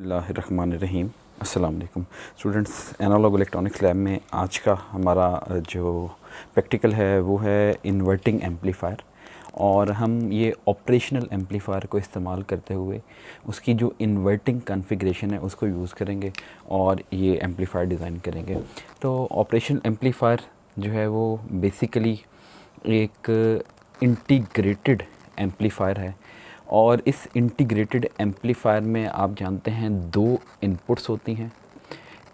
बिस्मिल्लाहिर्रहमानिर्रहीम। अस्सलाम वालेकुम स्टूडेंट्स। एनालॉग इलेक्ट्रॉनिक्स लैब में आज का हमारा जो प्रैक्टिकल है वो है इन्वर्टिंग एम्पलीफायर, और हम ये ऑपरेशनल एम्पलीफायर को इस्तेमाल करते हुए उसकी जो इन्वर्टिंग कॉन्फ़िगरेशन है उसको यूज़ करेंगे और ये एम्पलीफायर डिज़ाइन करेंगे। तो ऑपरेशनल एम्पलीफायर जो है वो बेसिकली एक इंटीग्रेटेड एम्पलीफायर है, और इस इंटीग्रेटेड एम्पलीफायर में आप जानते हैं दो इनपुट्स होती हैं।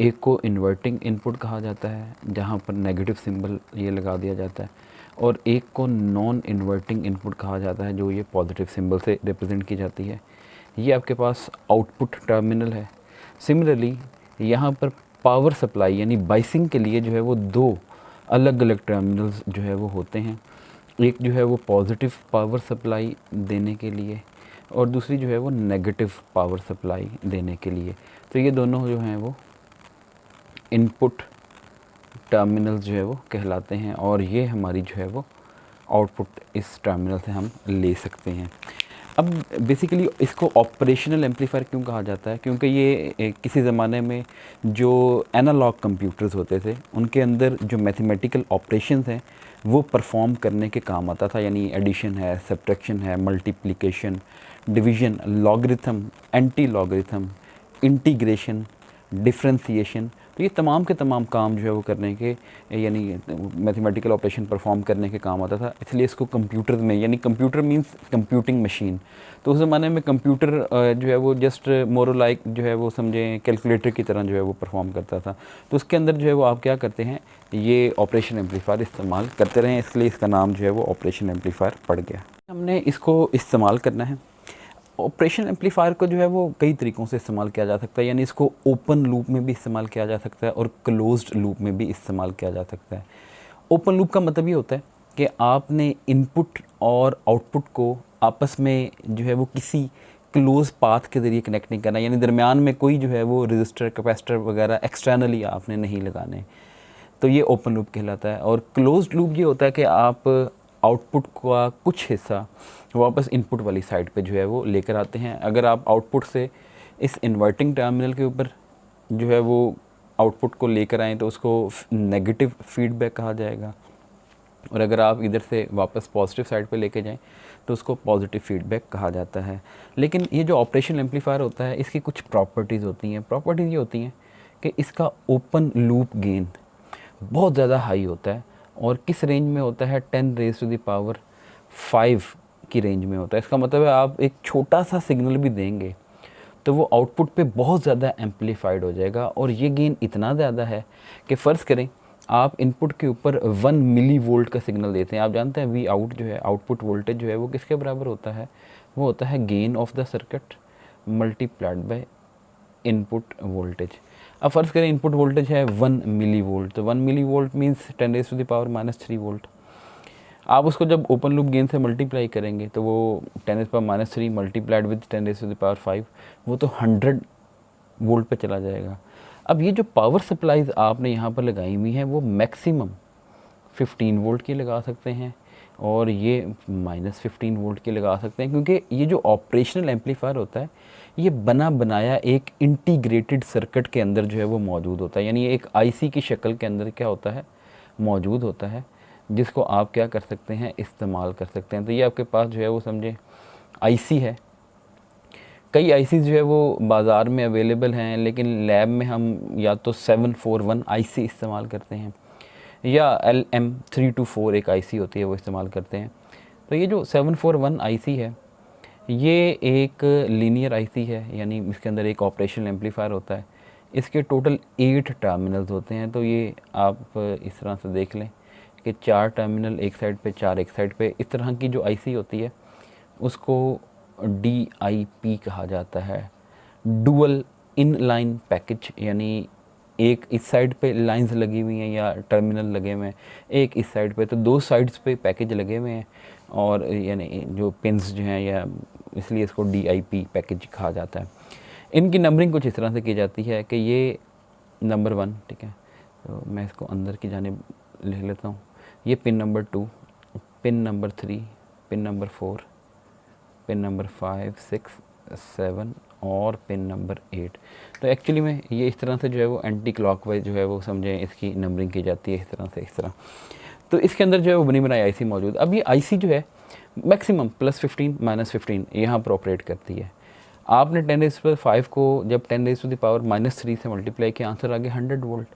एक को इन्वर्टिंग इनपुट कहा जाता है जहाँ पर नेगेटिव सिंबल ये लगा दिया जाता है, और एक को नॉन इन्वर्टिंग इनपुट कहा जाता है जो ये पॉजिटिव सिंबल से रिप्रेजेंट की जाती है। ये आपके पास आउटपुट टर्मिनल है। सिमिलरली यहाँ पर पावर सप्लाई यानी बाइसिंग के लिए जो है वो दो अलग अलग टर्मिनल्स जो है वो होते हैं। एक जो है वो पॉजिटिव पावर सप्लाई देने के लिए, और दूसरी जो है वो नेगेटिव पावर सप्लाई देने के लिए। तो ये दोनों जो हैं वो इनपुट टर्मिनल्स जो है वो कहलाते हैं, और ये हमारी जो है वो आउटपुट इस टर्मिनल से हम ले सकते हैं। अब बेसिकली इसको ऑपरेशनल एम्पलीफायर क्यों कहा जाता है? क्योंकि ये किसी ज़माने में जो एनालॉग कंप्यूटर्स होते थे उनके अंदर जो मैथमेटिकल ऑपरेशंस हैं वो परफॉर्म करने के काम आता था, यानी एडिशन है, सब्ट्रैक्शन है, multiplication, division, logarithm, anti logarithm, integration, differentiation. तो ये तमाम के तमाम काम जो है वो करने के, यानी मैथमेटिकल ऑपरेशन परफॉर्म करने के काम आता था। इसलिए इसको कंप्यूटर में, यानी कंप्यूटर मींस कंप्यूटिंग मशीन। तो उस ज़माने में कंप्यूटर जो है वो जस्ट मोर लाइक जो है वो समझें कैलकुलेटर की तरह जो है वो परफॉर्म करता था। तो उसके अंदर जो है वो आप क्या करते हैं, ये ऑपरेशन एम्पलीफायर इस्तेमाल करते रहे, इसलिए इसका नाम जो है वो ऑपरेशन एम्पलीफायर पड़ गया। हमने इसको इस्तेमाल करना है। ऑपरेशन एम्पलीफायर को जो है वो कई तरीक़ों से इस्तेमाल किया जा सकता है, यानी इसको ओपन लूप में भी इस्तेमाल किया जा सकता है और क्लोज्ड लूप में भी इस्तेमाल किया जा सकता है। ओपन लूप का मतलब ये होता है कि आपने इनपुट और आउटपुट को आपस में जो है वो किसी क्लोज पाथ के ज़रिए कनेक्ट नहीं करना, यानी दरमियान में कोई जो है वो रजिस्टर, कैपेसिटर वगैरह एक्सटर्नली आपने नहीं लगाने। तो ये ओपन लूप कहलाता है। और क्लोज्ड लूप ये होता है कि आप आउटपुट का कुछ हिस्सा वापस इनपुट वाली साइड पे जो है वो लेकर आते हैं। अगर आप आउटपुट से इस इन्वर्टिंग टर्मिनल के ऊपर जो है वो आउटपुट को लेकर आएँ तो उसको नेगेटिव फीडबैक कहा जाएगा, और अगर आप इधर से वापस पॉजिटिव साइड पे लेके जाएं तो उसको पॉजिटिव फीडबैक कहा जाता है। लेकिन ये जो ऑपरेशन एम्पलीफायर होता है इसकी कुछ प्रॉपर्टीज़ होती हैं। प्रॉपर्टीज़ ये होती हैं कि इसका ओपन लूप गेन बहुत ज़्यादा हाई होता है, और किस रेंज में होता है, 10⁵ की रेंज में होता है। इसका मतलब है आप एक छोटा सा सिग्नल भी देंगे तो वो आउटपुट पे बहुत ज़्यादा एम्पलीफाइड हो जाएगा, और ये गेन इतना ज़्यादा है कि फ़र्ज़ करें आप इनपुट के ऊपर 1 मिली वोल्ट का सिग्नल देते हैं। आप जानते हैं वी आउट जो है, आउटपुट वोल्टेज जो है वो किसके बराबर होता है? वो होता है gain of the circuit multiplied by input voltage. अब फ़र्ज़ करें इनपुट वोल्टेज है 1 मिली वोल्ट, तो 1 मिली वोल्ट मीन्स 10⁻³ वोल्ट। आप उसको जब ओपन लूप गेन से मल्टीप्लाई करेंगे तो वो 10⁻³ मल्टीप्लाइड विद 10⁵ वो तो 100 वोल्ट पे चला जाएगा। अब ये जो पावर सप्लाईज आपने यहाँ पर लगाई हुई हैं वो मैक्सिमम 15 वोल्ट की लगा सकते हैं, और ये -15 वोल्ट की लगा सकते हैं, क्योंकि ये जो ऑपरेशनल एम्पलीफायर होता है ये बना बनाया एक इंटीग्रेटेड सर्किट के अंदर जो है वो मौजूद होता है, यानी एक आईसी की शक्ल के अंदर क्या होता है, मौजूद होता है, जिसको आप क्या कर सकते हैं, इस्तेमाल कर सकते हैं। तो ये आपके पास जो है वो समझें आईसी है। कई आईसी जो है वो बाज़ार में अवेलेबल हैं, लेकिन लैब में हम या तो 741 आईसी इस्तेमाल करते हैं या LM324 एक आईसी होती है वो इस्तेमाल करते हैं। तो ये जो 741 आईसी है ये एक लीनियर आईसी है, यानी इसके अंदर एक ऑपरेशनल एम्पलीफायर होता है। इसके टोटल 8 टर्मिनल्स होते हैं। तो ये आप इस तरह से देख लें कि 4 टर्मिनल एक साइड पे, 4 एक साइड पे। इस तरह की जो आईसी होती है उसको DIP कहा जाता है, डुअल इन लाइन पैकेज, यानी एक इस साइड पे लाइंस लगी हुई हैं या टर्मिनल लगे हुए हैं, एक इस साइड पे, तो दो साइड्स पे पैकेज लगे हुए हैं, और यानी जो पिंस जो हैं, या इसलिए इसको DIP पैकेज कहा जाता है। इनकी नंबरिंग कुछ इस तरह से की जाती है कि ये नंबर 1, ठीक है, तो मैं इसको अंदर की जानिब लिख लेता हूँ। ये pin number 2, pin number 3, pin number 4, pin number 5, 6, 7 और पिन नंबर 8। तो एक्चुअली में ये इस तरह से जो है वो एंटी क्लॉकवाइज जो है वो समझें इसकी नंबरिंग की जाती है इस तरह से, इस तरह। तो इसके अंदर जो है वो बनी बनाई आईसी मौजूद। अब ये आईसी जो है मैक्सिमम +15 -15 यहाँ पर ऑपरेट करती है। आपने 10⁻5 को जब 10⁻³ से मल्टीप्लाई किया, आंसर आ गया 100 वोल्ट।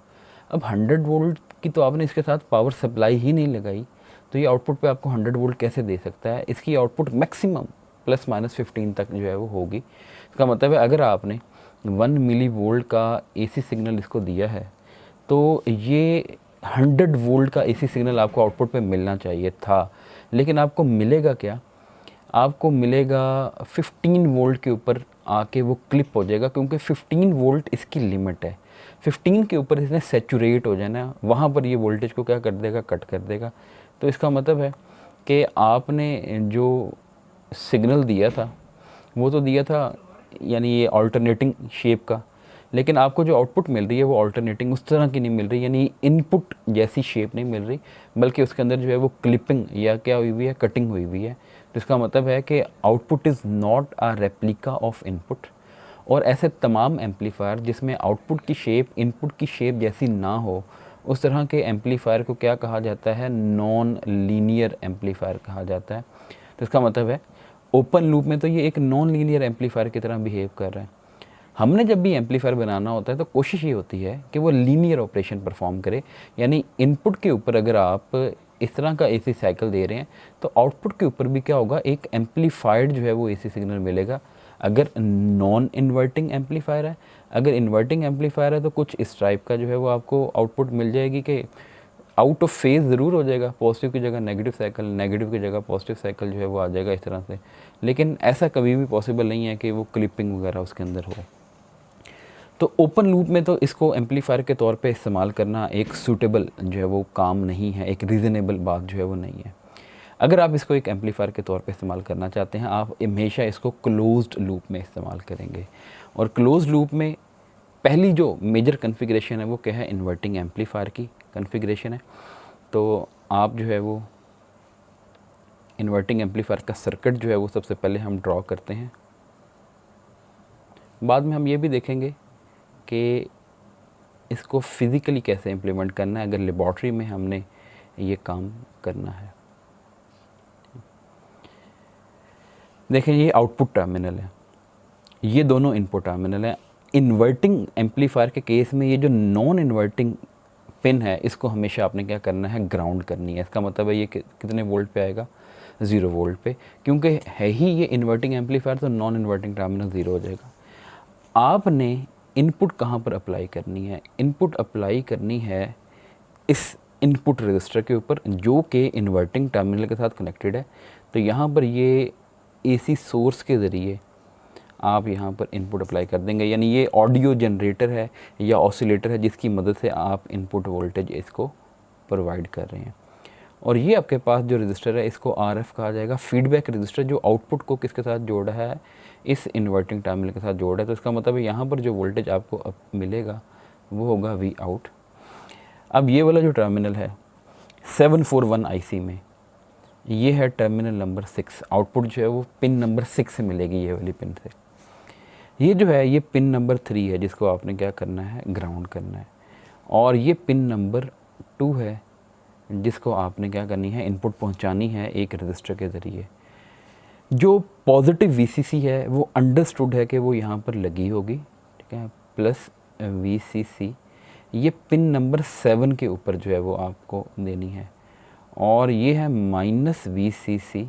अब 100 वोल्ट की तो आपने इसके साथ पावर सप्लाई ही नहीं लगाई, तो ये आउटपुट पे आपको 100 वोल्ट कैसे दे सकता है? इसकी आउटपुट मैक्सिमम +-15 तक जो है वो होगी। इसका मतलब है अगर आपने 1 मिली वोल्ट का एसी सिग्नल इसको दिया है तो ये 100 वोल्ट का एसी सिग्नल आपको आउटपुट पे मिलना चाहिए था, लेकिन आपको मिलेगा क्या? आपको मिलेगा 15 वोल्ट के ऊपर आके वो क्लिप हो जाएगा, क्योंकि 15 वोल्ट इसकी लिमिट है। 15 के ऊपर इसने सैचुरेट हो जाना, वहाँ पर ये वोल्टेज को क्या कर देगा, कट कर देगा। तो इसका मतलब है कि आपने जो सिग्नल दिया था वो तो दिया था यानी ये ऑल्टरनेटिंग शेप का, लेकिन आपको जो आउटपुट मिल रही है वो ऑल्टरनेटिंग उस तरह की नहीं मिल रही, यानी इनपुट जैसी शेप नहीं मिल रही, बल्कि उसके अंदर जो है वो क्लिपिंग या क्या हुई हुई है, कटिंग हुई हुई है। तो इसका मतलब है कि output is not a replica of input. और ऐसे तमाम एम्पलीफायर जिसमें आउटपुट की शेप इनपुट की शेप जैसी ना हो, उस तरह के एम्पलीफायर को क्या कहा जाता है? नॉन लीनियर एम्पलीफायर कहा जाता है। तो इसका मतलब है ओपन लूप में तो ये एक नॉन लीनियर एम्पलीफायर की तरह बिहेव कर रहा है। हमने जब भी एम्पलीफायर बनाना होता है तो कोशिश ये होती है कि वो लीनियर ऑपरेशन परफॉर्म करे, यानी इनपुट के ऊपर अगर आप इस तरह का एसी साइकिल दे रहे हैं तो आउटपुट के ऊपर भी क्या होगा, एक एम्पलीफाइड जो है वो एसी सिग्नल मिलेगा। अगर नॉन इन्वर्टिंग एम्पलीफायर है, अगर इन्वर्टिंग एम्पलीफायर है तो कुछ इस टाइप का जो है वो आपको आउटपुट मिल जाएगी कि आउट ऑफ फेज़ ज़रूर हो जाएगा, पॉजिटिव की जगह नेगेटिव साइकिल, नेगेटिव की जगह पॉजिटिव साइकिल जो है वो आ जाएगा इस तरह से। लेकिन ऐसा कभी भी पॉसिबल नहीं है कि वो क्लिपिंग वगैरह उसके अंदर हो। तो ओपन लूप में तो इसको एम्पलीफायर के तौर पे इस्तेमाल करना एक सूटेबल जो है वो काम नहीं है, एक रीज़नेबल बात जो है वो नहीं है। अगर आप इसको एक एम्पलीफायर के तौर पे इस्तेमाल करना चाहते हैं, आप हमेशा इसको क्लोज्ड लूप में इस्तेमाल करेंगे। और क्लोज्ड लूप में पहली जो मेजर कॉन्फ़िगरेशन है वो क्या है? इन्वर्टिंग एम्पलीफायर की कॉन्फ़िगरेशन है। तो आप जो है वो इन्वर्टिंग एम्पलीफायर का सर्किट जो है वो सबसे पहले हम ड्रॉ करते हैं। बाद में हम ये भी देखेंगे कि इसको फिज़िकली कैसे इम्प्लीमेंट करना है, अगर लेबॉर्ट्री में हमने ये काम करना है। देखें, ये आउटपुट टर्मिनल है, ये दोनों इनपुट टर्मिनल हैं। इन्वर्टिंग एम्पलीफायर के केस में ये जो नॉन इन्वर्टिंग पिन है इसको हमेशा आपने क्या करना है? ग्राउंड करनी है। इसका मतलब है ये कितने वोल्ट पे आएगा? 0 वोल्ट पे, क्योंकि है ही ये इन्वर्टिंग एम्पलीफायर, तो नॉन इन्वर्टिंग टर्मिनल 0 हो जाएगा। आपने इनपुट कहाँ पर अप्लाई करनी है? इनपुट अप्लाई करनी है इस इनपुट रजिस्टर के ऊपर जो कि इन्वर्टिंग टर्मिनल के साथ कनेक्टेड है। तो यहाँ पर ये एसी सोर्स के ज़रिए आप यहाँ पर इनपुट अप्लाई कर देंगे, यानी ये ऑडियो जनरेटर है या ऑसिलेटर है जिसकी मदद से आप इनपुट वोल्टेज इसको प्रोवाइड कर रहे हैं। और ये आपके पास जो रजिस्टर है इसको RF कहा जाएगा, फीडबैक रजिस्टर, जो आउटपुट को किसके साथ जोड़ा है? इस इन्वर्टिंग टर्मिनल के साथ जोड़ा है। तो इसका मतलब है यहाँ पर जो वोल्टेज आपको मिलेगा वो होगा V आउट। अब ये वाला जो टर्मिनल है 741 IC में, ये है टर्मिनल नंबर 6। आउटपुट जो है वो पिन नंबर 6 से मिलेगी, ये वाली पिन से। ये जो है ये पिन नंबर 3 है जिसको आपने क्या करना है? ग्राउंड करना है। और ये पिन नंबर 2 है जिसको आपने क्या करनी है? इनपुट पहुंचानी है एक रजिस्टर के ज़रिए। जो पॉजिटिव VCC है वो अंडरस्टूड है कि वो यहाँ पर लगी होगी, ठीक है, प्लस VCC ये पिन नंबर 7 के ऊपर जो है वो आपको देनी है। और ये है -VCC,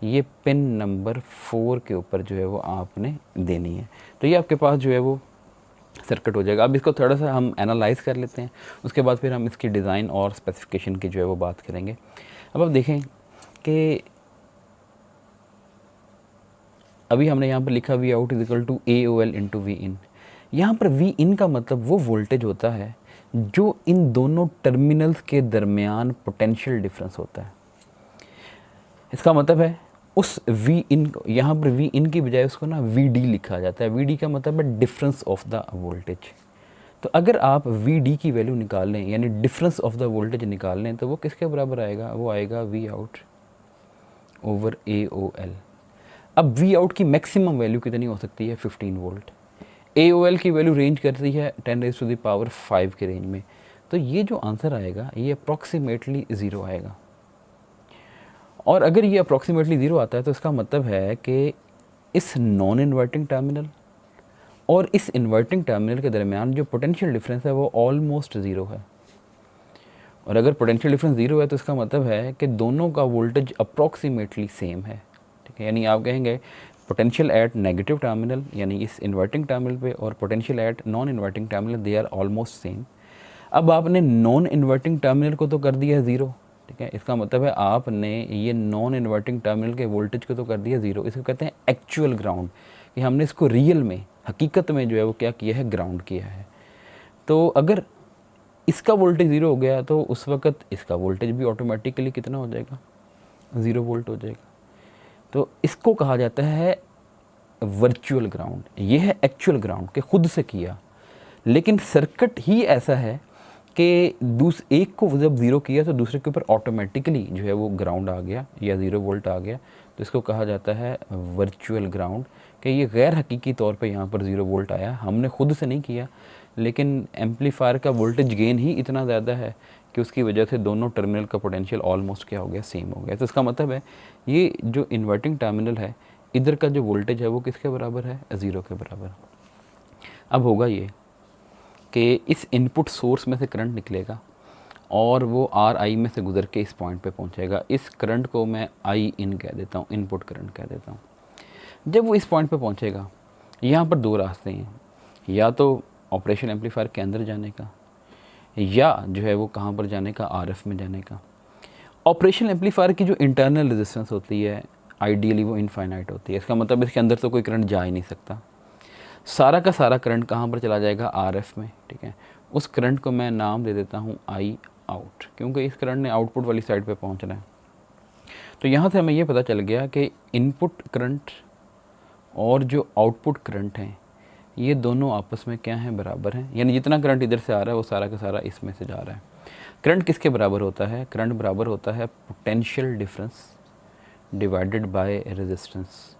ये पिन नंबर 4 के ऊपर जो है वो आपने देनी है। तो ये आपके पास जो है वो सर्किट हो जाएगा। अब इसको थोड़ा सा हम एनालाइज कर लेते हैं, उसके बाद फिर हम इसकी डिज़ाइन और स्पेसिफिकेशन की जो है वो बात करेंगे। अब आप देखें कि अभी हमने यहाँ पर लिखा V out = AOL × V in। यहाँ पर V in का मतलब वो वोल्टेज होता है जो इन दोनों टर्मिनल्स के दरमियान पोटेंशियल डिफरेंस होता है। इसका मतलब है उस V in, यहाँ पर V in की बजाय उसको ना VD लिखा जाता है। VD का मतलब है डिफरेंस ऑफ द वोल्टेज। तो अगर आप VD की वैल्यू निकाल लें, यानी डिफरेंस ऑफ द वोल्टेज निकाल लें, तो वो किसके बराबर आएगा? वो आएगा V आउट / AOL। अब वी आउट की मैक्सिमम वैल्यू कितनी हो सकती है? 15 वोल्ट। AOL की वैल्यू रेंज करती है 10⁵ के रेंज में। तो ये जो आंसर आएगा ये अप्रॉक्सीमेटली 0 आएगा। और अगर ये अप्रॉक्सीमेटली 0 आता है तो इसका मतलब है कि इस नॉन इन्वर्टिंग टर्मिनल और इस इन्वर्टिंग टर्मिनल के दरमियान जो पोटेंशियल डिफरेंस है वो ऑलमोस्ट 0 है। और अगर पोटेंशियल डिफरेंस 0 है तो इसका मतलब है कि दोनों का वोल्टेज अप्रॉक्सीमेटली सेम है, ठीक है। यानी आप कहेंगे पोटेंशियल एट नेगेटिव टर्मिनल यानी इस इन्वर्टिंग टर्मिनल पे और potential at non inverting terminal they are almost same. अब आपने नॉन इन्वर्टिंग टर्मिनल को तो कर दिया है 0, ठीक है। इसका मतलब है आपने ये नॉन इन्वर्टिंग टर्मिनल के वोल्टेज को तो कर दिया 0। इसको कहते हैं एक्चुअल ग्राउंड, कि हमने इसको रियल में, हकीकत में जो है वो क्या किया है? ग्राउंड किया है। तो अगर इसका वोल्टेज 0 हो गया तो उस वक्त इसका वोल्टेज भी ऑटोमेटिकली कितना हो जाएगा? 0 वोल्ट हो जाएगा। तो इसको कहा जाता है वर्चुअल ग्राउंड। ये है एक्चुअल ग्राउंड के खुद से किया, लेकिन सर्किट ही ऐसा है कि एक को जब 0 किया तो दूसरे के ऊपर ऑटोमेटिकली जो है वो ग्राउंड आ गया या 0 वोल्ट आ गया। तो इसको कहा जाता है वर्चुअल ग्राउंड, कि ये गैर हकीकी तौर पे यहाँ पर 0 वोल्ट आया, हमने खुद से नहीं किया, लेकिन एम्पलीफायर का वोल्टेज गेन ही इतना ज़्यादा है कि उसकी वजह से दोनों टर्मिनल का पोटेंशियल ऑलमोस्ट क्या हो गया? सेम हो गया। तो इसका मतलब है ये जो इन्वर्टिंग टर्मिनल है इधर का जो वोल्टेज है वो किसके बराबर है? 0 के बराबर। अब होगा ये कि इस इनपुट सोर्स में से करंट निकलेगा और वो RI में से गुजर के इस पॉइंट पे पहुंचेगा। इस करंट को मैं I इन कह देता हूँ, इनपुट करंट कह देता हूँ। जब वो इस पॉइंट पे पहुंचेगा, यहाँ पर 2 रास्ते हैं, या तो ऑपरेशन एम्पलीफायर के अंदर जाने का, या जो है वो कहाँ पर जाने का? RF में जाने का। ऑपरेशन एम्पलीफायर की जो इंटरनल रेजिस्टेंस होती है आइडियली वो इनफाइनाइट होती है। इसका मतलब इसके अंदर तो कोई करंट जा ही नहीं सकता। सारा का सारा करंट कहाँ पर चला जाएगा? RF में, ठीक है। उस करंट को मैं नाम दे देता हूँ I आउट, क्योंकि इस करंट ने आउटपुट वाली साइड पे पहुँचना है। तो यहाँ से हमें ये पता चल गया कि इनपुट करंट और जो आउटपुट करंट हैं ये दोनों आपस में क्या हैं? बराबर हैं। यानी जितना करंट इधर से आ रहा है वो सारा का सारा इसमें से जा रहा है। करंट किसके बराबर होता है? करंट बराबर होता है potential difference divided by resistance.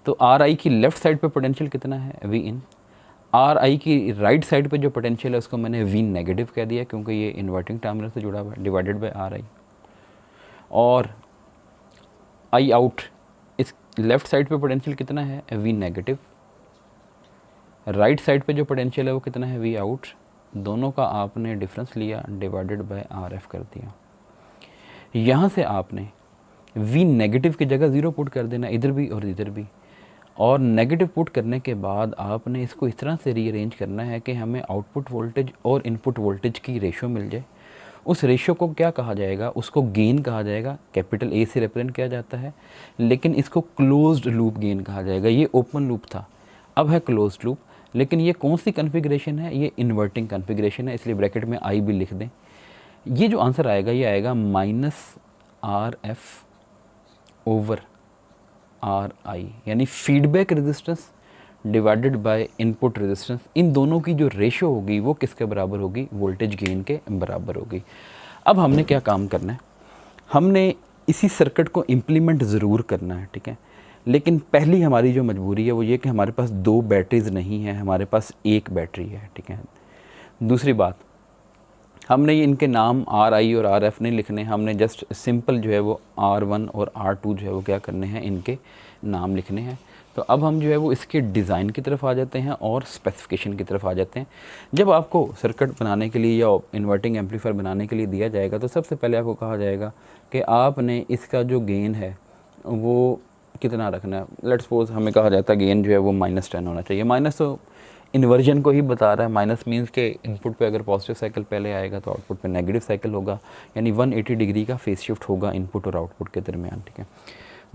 तो RI की लेफ़्ट साइड पे पोटेंशियल कितना है? V इन। RI की राइट साइड पे जो पोटेंशियल है उसको मैंने V नेगेटिव कह दिया, क्योंकि ये इन्वर्टिंग टर्मिनल से जुड़ा हुआ है, डिवाइडेड बाय RI। और I आउट, इस लेफ़्ट साइड पे पोटेंशियल कितना है? V negative. राइट साइड पे जो पोटेंशियल है वो कितना है? V out. दोनों का आपने डिफरेंस लिया, डिवाइडेड बाय RF कर दिया। यहाँ से आपने V नेगेटिव की जगह 0 पुट कर देना, इधर भी और इधर भी। और नेगेटिव पुट करने के बाद आपने इसको इस तरह से रीअरेंज करना है कि हमें आउटपुट वोल्टेज और इनपुट वोल्टेज की रेशो मिल जाए। उस रेशो को क्या कहा जाएगा? उसको गेन कहा जाएगा। कैपिटल A से रिप्रेजेंट किया जाता है, लेकिन इसको क्लोज्ड लूप गेन कहा जाएगा। ये ओपन लूप था, अब है क्लोज्ड लूप। लेकिन ये कौन सी कन्फिग्रेशन है? ये इन्वर्टिंग कन्फिग्रेशन है, इसलिए ब्रैकेट में I भी लिख दें। ये जो आंसर आएगा ये आएगा -RF ओवर RI, यानी feedback resistance divided by input resistance. इन दोनों की जो रेशो होगी वो किसके बराबर होगी? वोल्टेज गेन के बराबर होगी। अब हमने क्या काम करना है? हमने इसी सर्किट को इम्प्लीमेंट ज़रूर करना है, ठीक है। लेकिन पहली हमारी जो मजबूरी है वो ये कि हमारे पास 2 बैटरीज़ नहीं है, हमारे पास 1 बैटरी है, ठीक है। दूसरी बात, हमने ये इनके नाम RI और RF नहीं लिखने, हमने जस्ट सिंपल जो है वो R1 और R2 जो है वो क्या करने हैं? इनके नाम लिखने हैं। तो अब हम जो है वो इसके डिज़ाइन की तरफ आ जाते हैं और स्पेसिफिकेशन की तरफ आ जाते हैं। जब आपको सर्किट बनाने के लिए या इन्वर्टिंग एम्पलीफायर बनाने के लिए दिया जाएगा तो सबसे पहले आपको कहा जाएगा कि आपने इसका जो गेन है वो कितना रखना है। लेट्स सपोज हमें कहा जाता है गेन जो है वो -10 होना चाहिए। माइनस तो इन्वर्जन को ही बता रहा है। माइनस मीन्स के इनपुट पे अगर पॉजिटिव साइकिल पहले आएगा तो आउटपुट पे नेगेटिव साइकिल होगा, यानी 180 डिग्री का फेस शिफ्ट होगा इनपुट और आउटपुट के दरमियान, ठीक है।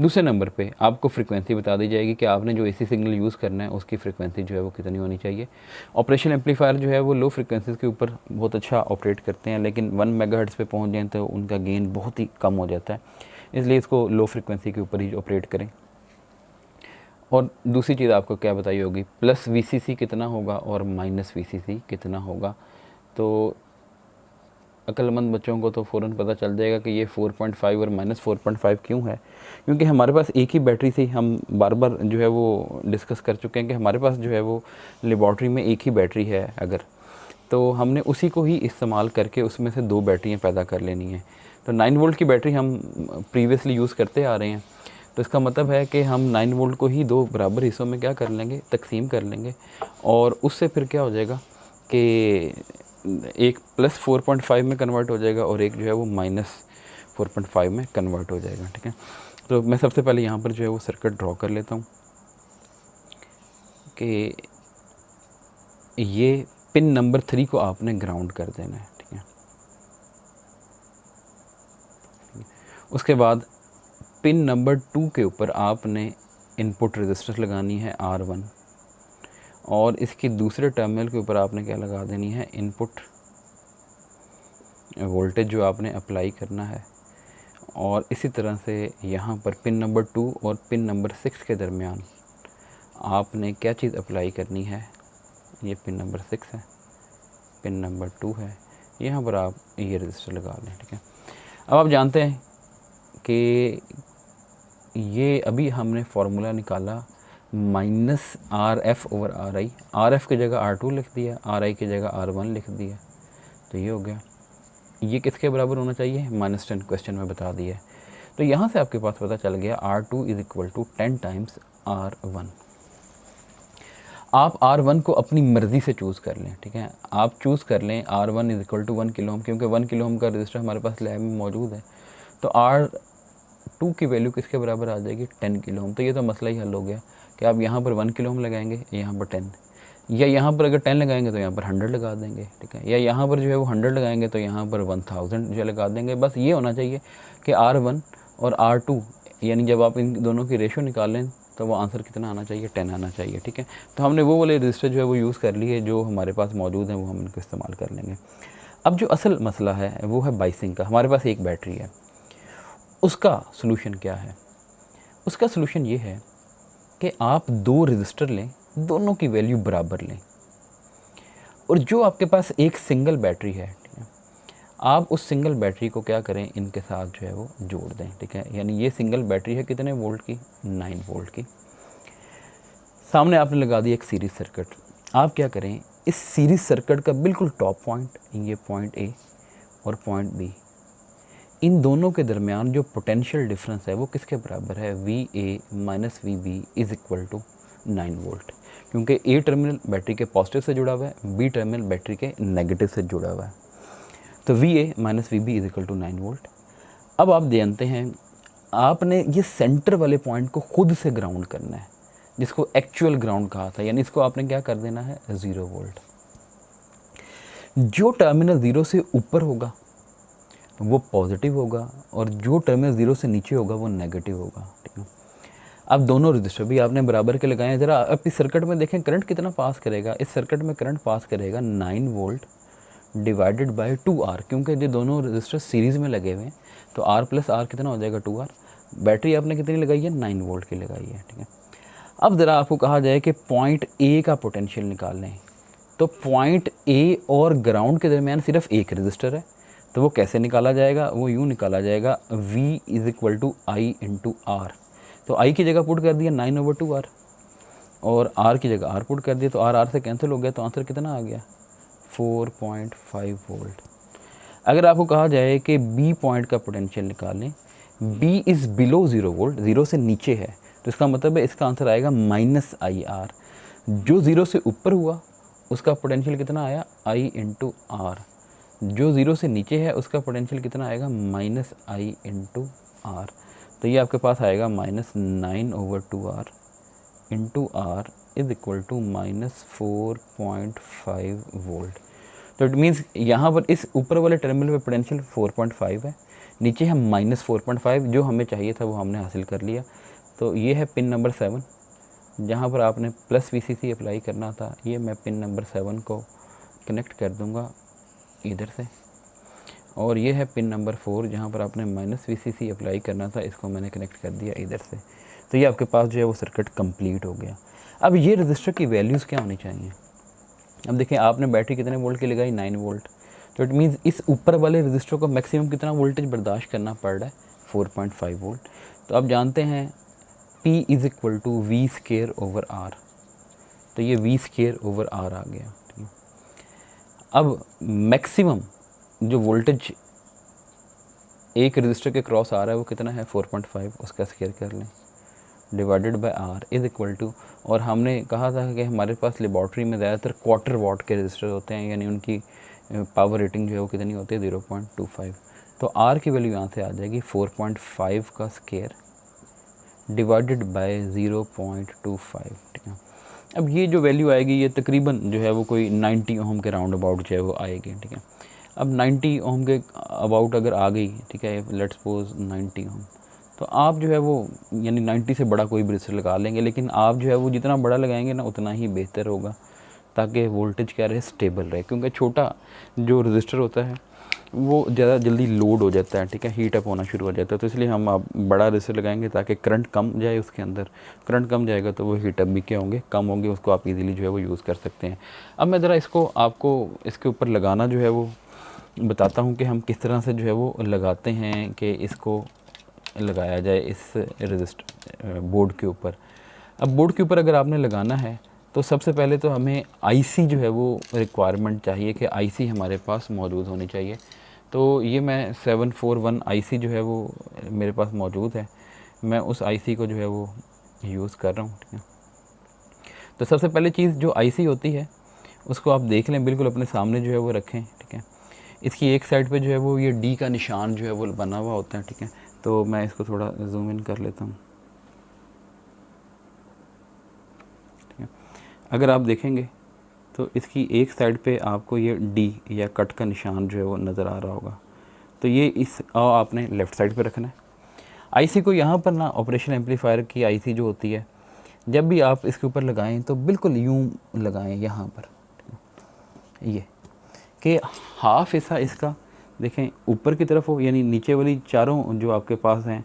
दूसरे नंबर पे आपको फ्रीक्वेंसी बता दी जाएगी कि आपने जो AC सिग्नल यूज़ करना है उसकी फ्रीक्वेंसी जो है वो कितनी होनी चाहिए। ऑपरेशन एम्पलीफायर जो है वो लो फ्रीक्वेंसीज़ के ऊपर बहुत अच्छा ऑपरेट करते हैं, लेकिन 1 मेगाहर्ट्ज़ पे पहुँच जाएँ तो उनका गेन बहुत ही कम हो जाता है, इसलिए इसको लो फ्रीक्वेंसी के ऊपर ही ऑपरेट करें। और दूसरी चीज़ आपको क्या बताई होगी, प्लस VCC कितना होगा और माइनस VCC कितना होगा। तो अक्लमंद बच्चों को तो फ़ौरन पता चल जाएगा कि ये 4.5 और -4.5 क्यों है, क्योंकि हमारे पास एक ही बैटरी थी। हम बार बार जो है वो डिस्कस कर चुके हैं कि हमारे पास जो है वो लेबॉर्ट्री में एक ही बैटरी है अगर, तो हमने उसी को ही इस्तेमाल करके उसमें से 2 बैटरियाँ पैदा कर लेनी है। तो 9 वोल्ट की बैटरी हम प्रीवियसली यूज़ करते आ रहे हैं, तो इसका मतलब है कि हम 9 वोल्ट को ही 2 बराबर हिस्सों में क्या कर लेंगे, तकसीम कर लेंगे, और उससे फिर क्या हो जाएगा कि एक +4.5 में कन्वर्ट हो जाएगा और एक जो है वो -4.5 में कन्वर्ट हो जाएगा। ठीक है, तो मैं सबसे पहले यहाँ पर जो है वो सर्किट ड्रॉ कर लेता हूँ कि ये पिन नंबर 3 को आपने ग्राउंड कर देना है। ठीक है, उसके बाद पिन नंबर 2 के ऊपर आपने इनपुट रेजिस्टेंस लगानी है R1, और इसकी दूसरे टर्मिनल के ऊपर आपने क्या लगा देनी है, इनपुट वोल्टेज जो आपने अप्लाई करना है। और इसी तरह से यहाँ पर पिन नंबर 2 और पिन नंबर 6 के दरमियान आपने क्या चीज़ अप्लाई करनी है, ये पिन नंबर 6 है, पिन नंबर 2 है, यहाँ पर आप ये रजिस्टर लगा लें। ठीक है, अब आप जानते हैं कि ये अभी हमने फार्मूला निकाला -RF/RI, RF की जगह R2 लिख दिया, RI की जगह R1 लिख दिया, तो ये हो गया। ये किसके बराबर होना चाहिए, -10 क्वेश्चन में बता दिया है। तो यहाँ से आपके पास पता चल गया R2 = 10 टाइम्स R1। आप R1 को अपनी मर्ज़ी से चूज़ कर लें। ठीक है, आप चूज़ कर लें R1 = 1 किलो ओम, क्योंकि 1 किलो ओम का रजिस्टर हमारे पास लैब में मौजूद है। तो R2 की वैल्यू किसके बराबर आ जाएगी, 10 किलो ओम। तो ये तो मसला ही हल हो गया कि आप यहाँ पर 1 किलो ओम लगाएंगे, यहाँ पर 10, या यहाँ पर अगर 10 लगाएंगे तो यहाँ पर 100 लगा देंगे। ठीक है, या यहाँ पर जो है वो 100 लगाएंगे तो यहाँ पर 1000 जो लगा देंगे। बस ये होना चाहिए कि R1 और R2, यानी जब आप इन दोनों की रेशो निकालें तो वो आंसर कितना आना चाहिए, 10 आना चाहिए। ठीक है, तो हमने वो वाले रजिस्टर जो है वो यूज़ कर लिए जो हमारे पास मौजूद हैं, वो हम इनको इस्तेमाल कर लेंगे। अब जो असल मसला है वो है बाइसिंग का। हमारे पास एक बैटरी है, उसका सलूशन क्या है, उसका सलूशन ये है कि आप 2 रजिस्टर लें, दोनों की वैल्यू बराबर लें, और जो आपके पास एक सिंगल बैटरी है, ठीक है, आप उस सिंगल बैटरी को क्या करें, इनके साथ जो है वो जोड़ दें। ठीक है, यानी ये सिंगल बैटरी है कितने वोल्ट की, 9 वोल्ट की। सामने आपने लगा दी एक सीरीज़ सर्किट। आप क्या करें, इस सीरीज़ सर्किट का बिल्कुल टॉप पॉइंट, ये पॉइंट A और पॉइंट B, इन दोनों के दरमियान जो पोटेंशियल डिफरेंस है वो किसके बराबर है, VA - VB = 9 वोल्ट, क्योंकि A टर्मिनल बैटरी के पॉजिटिव से जुड़ा हुआ है, B टर्मिनल बैटरी के नेगेटिव से जुड़ा हुआ है। तो VA - VB = 9 वोल्ट। अब आप जानते हैं आपने ये सेंटर वाले पॉइंट को खुद से ग्राउंड करना है, जिसको एक्चुअल ग्राउंड कहा था, यानी इसको आपने क्या कर देना है, 0 वोल्ट। जो टर्मिनल 0 से ऊपर होगा वो पॉजिटिव होगा, और जो टर्मिनल 0 से नीचे होगा वो नेगेटिव होगा। ठीक है, अब दोनों रजिस्टर भी आपने बराबर के लगाए हैं। ज़रा अब इस सर्किट में देखें करंट कितना पास करेगा। इस सर्किट में करंट पास करेगा 9 वोल्ट डिवाइडेड बाय 2R, क्योंकि ये दोनों रजिस्टर सीरीज़ में लगे हुए हैं, तो R + R कितना हो जाएगा, 2R। बैटरी आपने कितनी लगाई है, 9 वोल्ट की लगाई है। ठीक है, अब ज़रा आपको कहा जाए कि पॉइंट A का पोटेंशियल निकाल लें, तो पॉइंट A और ग्राउंड के दरमियान सिर्फ एक रजिस्टर है, तो वो कैसे निकाला जाएगा, वो यूँ निकाला जाएगा, V = I × R। तो I की जगह पुट कर दिया 9/2R, और R की जगह R पुट कर दिया, तो R से कैंसिल हो गया, तो आंसर कितना आ गया, 4.5 वोल्ट। अगर आपको कहा जाए कि B पॉइंट का पोटेंशियल निकालें, B इज़ बिलो 0 वोल्ट, 0 से नीचे है, तो इसका मतलब है इसका आंसर आएगा -IR। जो 0 से ऊपर हुआ उसका पोटेंशियल कितना आया, I × R। जो 0 से नीचे है उसका पोटेंशियल कितना आएगा, -I × R। तो ये आपके पास आएगा -9/2R × R = -4.5 वोल्ट। तो इट मीन्स यहाँ पर इस ऊपर वाले टर्मिनल पे पोटेंशियल 4.5 है, नीचे है -4.5, जो हमें चाहिए था वो हमने हासिल कर लिया। तो ये है पिन नंबर 7, जहाँ पर आपने +VCC अप्लाई करना था। ये मैं पिन नंबर 7 को कनेक्ट कर दूँगा इधर से, और ये है पिन नंबर 4, जहाँ पर आपने -VCC अप्लाई करना था, इसको मैंने कनेक्ट कर दिया इधर से। तो ये आपके पास जो है वो सर्किट कंप्लीट हो गया। अब ये रजिस्टर की वैल्यूज़ क्या होनी चाहिए। अब देखें आपने बैटरी कितने वोल्ट की लगाई, 9 वोल्ट, तो इट मीन्स इस ऊपर वाले रजिस्टर को मैक्सिमम कितना वोल्टेज बर्दाश्त करना पड़ रहा है, 4.5 वोल्ट। तो आप जानते हैं P is equal to V square over R, तो ये वी स्केयर ओवर आर आ गया, ठीक है। अब मैक्सिमम जो वोल्टेज एक रजिस्टर के क्रॉस आ रहा है वो कितना है, 4.5, उसका स्केयर कर लें divided by R is equal to, और हमने कहा था कि हमारे पास लेबॉर्ट्री में ज़्यादातर क्वार्टर वाट के रजिस्टर होते हैं, यानी उनकी पावर रेटिंग जो है वो कितनी होती है, 0.25। तो आर की वैल्यू यहाँ से आ जाएगी 4.5 का स्केयर डिवाइडेड बाय 0.25, ठीक है। अब ये जो वैल्यू आएगी ये तकरीबन जो है वो कोई 90 ओम के राउंड अबाउट जो है वो आएगी, ठीक है। अब 90 ओम के अबाउट अगर आ गई, ठीक है, लेट्स सपोज 90 ओम, तो आप जो है वो यानी 90 से बड़ा कोई भी रजिस्टर लगा लेंगे, लेकिन आप जो है वो जितना बड़ा लगाएंगे ना उतना ही बेहतर होगा, ताकि वोल्टेज क्या रहे, स्टेबल रहे। क्योंकि छोटा जो रजिस्टर होता है वो ज़्यादा जल्दी लोड हो जाता है, ठीक है, हीट अप होना शुरू हो जाता है। तो इसलिए हम आप बड़ा रजिस्टर लगाएंगे ताकि करंट कम जाए उसके अंदर। करंट कम जाएगा तो वो हीट अप भी क्या होंगे, कम होंगे, उसको आप इजीली जो है वो यूज़ कर सकते हैं। अब मैं ज़रा इसको आपको इसके ऊपर लगाना जो है वो बताता हूँ कि हम किस तरह से जो है वो लगाते हैं कि इसको लगाया जाए इस रजिस्टर बोर्ड के ऊपर। अब बोर्ड के ऊपर अगर आपने लगाना है तो सबसे पहले तो हमें आईसी जो है वो रिक्वायरमेंट चाहिए कि आईसी हमारे पास मौजूद होनी चाहिए। तो ये मैं 741 आईसी जो है वो मेरे पास मौजूद है, मैं उस आईसी को जो है वो यूज़ कर रहा हूँ, ठीक है। तो सबसे पहले चीज़ जो आईसी होती है उसको आप देख लें, बिल्कुल अपने सामने जो है वो रखें, ठीक है। इसकी एक साइड पे जो है वो ये डी का निशान जो है वो बना हुआ होता है, ठीक है। तो मैं इसको थोड़ा जूम इन कर लेता हूँ, ठीक है। अगर आप देखेंगे तो इसकी एक साइड पे आपको ये डी या कट का निशान जो है वो नज़र आ रहा होगा। तो ये इस आपने लेफ़्ट साइड पे रखना है। आईसी को यहाँ पर ना ऑपरेशन एम्पलीफायर की आईसी जो होती है, जब भी आप इसके ऊपर लगाएं तो बिल्कुल यूँ लगाएं यहाँ पर, ये कि हाफ हिस्सा इसका देखें ऊपर की तरफ हो, यानी नीचे वाली चारों जो आपके पास हैं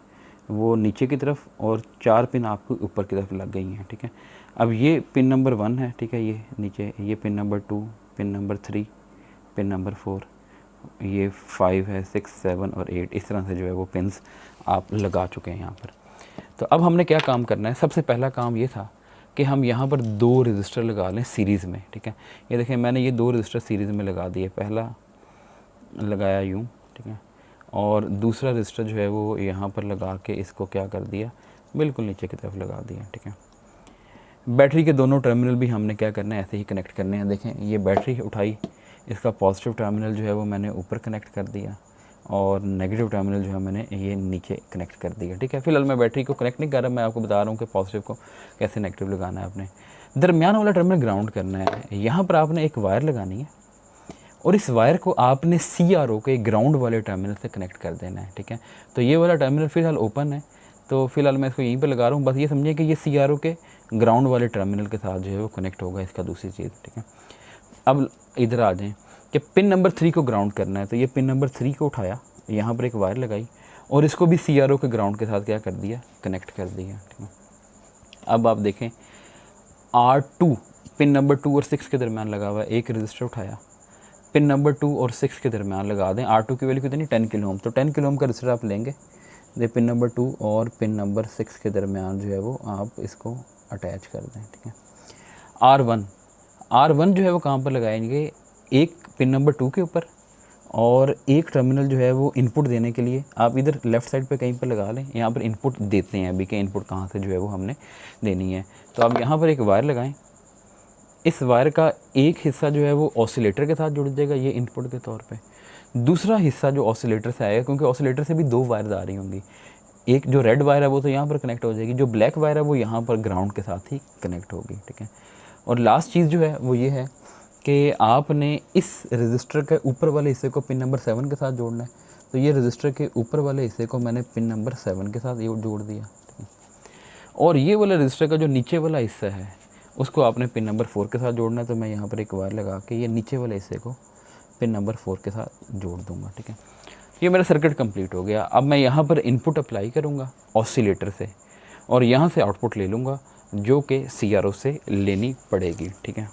वो नीचे की तरफ, और 4 पिन आपको ऊपर की तरफ लग गई हैं, ठीक है। अब ये पिन नंबर 1 है, ठीक है, ये नीचे, ये pin number 2, pin number 3, pin number 4, ये 5 है, 6, 7 और 8, इस तरह से जो है वो पिन्स आप लगा चुके हैं यहाँ पर। तो अब हमने क्या काम करना है, सबसे पहला काम ये था कि हम यहाँ पर 2 रजिस्टर लगा लें सीरीज़ में, ठीक है। ये देखें मैंने ये 2 रजिस्टर सीरीज़ में लगा दिए, पहला लगाया यूँ, ठीक है, और दूसरा रजिस्टर जो है वो यहाँ पर लगा के इसको क्या कर दिया, बिल्कुल नीचे की तरफ लगा दिया, ठीक है। बैटरी के दोनों टर्मिनल भी हमने क्या करना है, ऐसे ही कनेक्ट करने हैं। देखें ये बैटरी उठाई, इसका पॉजिटिव टर्मिनल जो है वो मैंने ऊपर कनेक्ट कर दिया, और नेगेटिव टर्मिनल जो है मैंने ये नीचे कनेक्ट कर दिया, ठीक है। फिलहाल मैं बैटरी को कनेक्ट नहीं कर रहा, मैं आपको बता रहा हूँ कि पॉजिटिव को कैसे नेगेटिव लगाना है। आपने दरमियान वाला टर्मिनल ग्राउंड करना है, यहाँ पर आपने एक वायर लगानी है, और इस वायर को आपने CRO के ग्राउंड वाले टर्मिनल से कनेक्ट कर देना है, ठीक है। तो ये वाला टर्मिनल फ़िलहाल ओपन है, तो फ़िलहाल मैं इसको यहीं पे लगा रहा हूँ। बस ये समझिए कि ये CRO के ग्राउंड वाले टर्मिनल के साथ जो है वो कनेक्ट होगा इसका, दूसरी चीज़, ठीक है। अब इधर आ जाएँ कि पिन नंबर 3 को ग्राउंड करना है, तो ये पिन नंबर 3 को उठाया, यहाँ पर एक वायर लगाई, और इसको भी CRO के ग्राउंड के साथ क्या कर दिया, कनेक्ट कर दिया, ठीक है। अब आप देखें R2 पिन नंबर 2 और 6 के दरमियान लगा हुआ है, एक रजिस्टर उठाया, पिन नंबर 2 और 6 के दरमियान लगा दें। R2 की वैल्यू कितनी, 10 किलो ओम, तो 10 किलो ओम का रजिस्टर आप लेंगे, ये पिन नंबर 2 और पिन नंबर 6 के दरमियान जो है वो आप इसको अटैच कर दें, ठीक है। R1 जो है वो कहाँ पर लगाएंगे, एक पिन नंबर 2 के ऊपर, और एक टर्मिनल जो है वो इनपुट देने के लिए आप इधर लेफ़्ट साइड पे कहीं पर लगा लें। यहाँ पर इनपुट देते हैं अभी के, इनपुट कहाँ से जो है वो हमने देनी है। तो आप यहाँ पर एक वायर लगाएं, इस वायर का एक हिस्सा जो है वो ऑसिलेटर के साथ जुड़ जाएगा, ये इनपुट के तौर पे। दूसरा हिस्सा जो ऑसिलेटर से आएगा, क्योंकि ऑसिलेटर से भी 2 वायर्स आ रही होंगी, एक जो रेड वायर है वो तो यहाँ पर कनेक्ट हो जाएगी, जो ब्लैक वायर है वो यहाँ पर ग्राउंड के साथ ही कनेक्ट होगी, ठीक है। और लास्ट चीज़ जो है वो ये है कि आपने इस रजिस्टर के ऊपर वाले हिस्से को पिन नंबर 7 के साथ जोड़ना है। तो ये रजिस्टर के ऊपर वाले हिस्से को मैंने पिन नंबर 7 के साथ ये जोड़ दिया, ठीक है। और ये वाला रजिस्टर का जो नीचे वाला हिस्सा है उसको आपने पिन नंबर 4 के साथ जोड़ना है। तो मैं यहाँ पर एक वायर लगा के ये नीचे वाले हिस्से को पिन नंबर 4 के साथ जोड़ दूँगा, ठीक है। ये मेरा सर्किट कंप्लीट हो गया। अब मैं यहाँ पर इनपुट अप्लाई करूँगा ऑसिलेटर से, और यहाँ से आउटपुट ले लूँगा जो कि CRO से लेनी पड़ेगी, ठीक है।